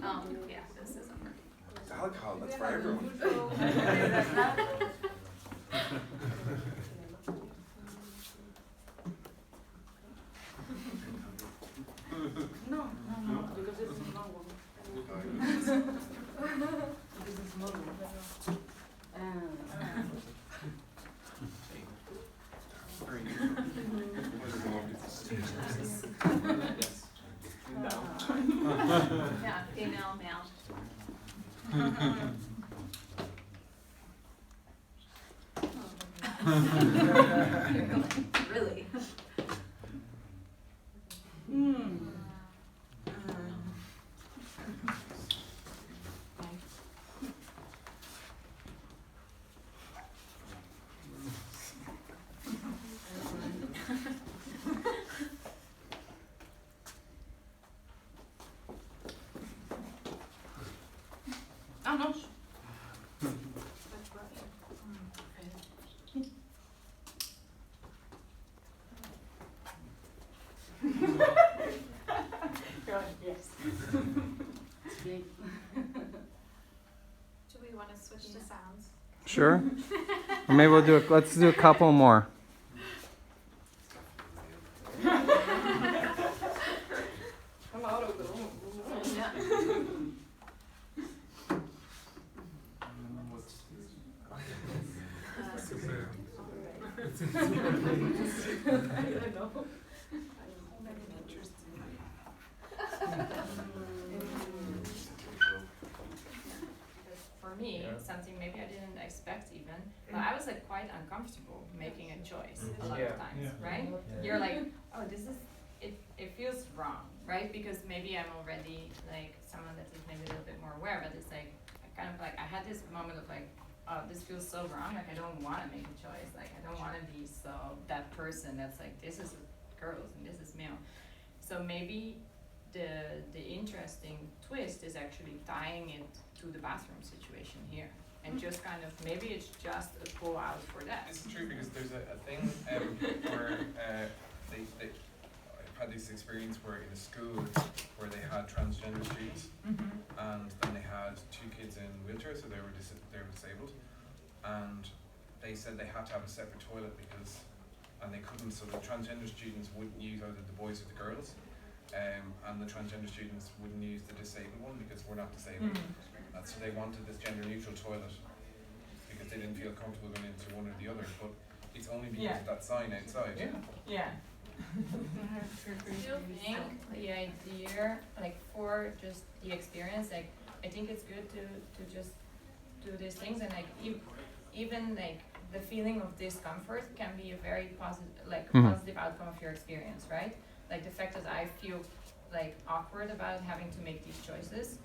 Yeah, this is over. It's alcohol, that's for everyone. No, because it's a small one. This is a small one. Yeah, female, male. Really? Oh no. Yes. It's big. Do we want to switch to sounds? Sure. Or maybe let's do a couple more. Come out of the room. Yeah. I don't know. For me, something maybe I didn't expect even, but I was like quite uncomfortable making a choice a lot of times, right? You're like, oh, it feels wrong, right? Because maybe I'm already like someone that is maybe a little bit more aware, but it's like, I had this moment of like, oh, this feels so wrong, like I don't want to make a choice, like I don't want to be that person that's like, this is girls and this is male. So maybe the interesting twist is actually tying it to the bathroom situation here. And just kind of, maybe it's just a pull out for that. It's true because there's a thing where I've had this experience where in a school where they had transgender students and then they had 2 kids in wheelchairs, so they were disabled, and they said they had to have a separate toilet and they couldn't, so the transgender students wouldn't use either the boys or the girls, and the transgender students wouldn't use the disabled one because we're not disabled. And so they wanted this gender neutral toilet because they didn't feel comfortable going into one or the other, but it's only because of that sign outside. Yeah. I still think the idea, like for just the experience, like I think it's good to just do these things, and like even like the feeling of discomfort can be a very positive outcome of your experience, right? Like the fact that I feel like awkward about having to make these choices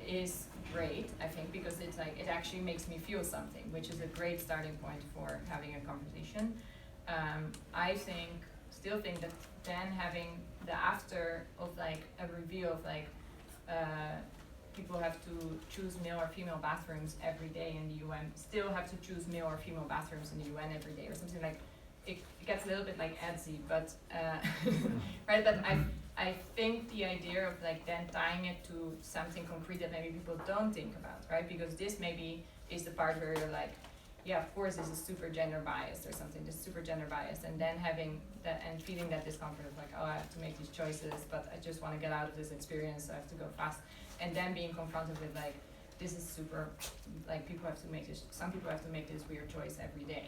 is great, I think, because it's like it actually makes me feel something, which is a great starting point for having a conversation. I still think that then having the after of like a review of like people have to choose male or female bathrooms every day in the UN, still have to choose male or female bathrooms in the UN every day or something like, it gets a little bit like Etsy, but right, but I think the idea of like then tying it to something concrete that maybe people don't think about, right? Because this maybe is the part where you're like, yeah, of course this is super gender biased or something, this is super gender biased, and then having that and feeling that discomfort of like, oh, I have to make these choices, but I just want to get out of this experience, so I have to go fast, and then being confronted with like, this is super, like people have to make this, some people have to make this weird choice every day,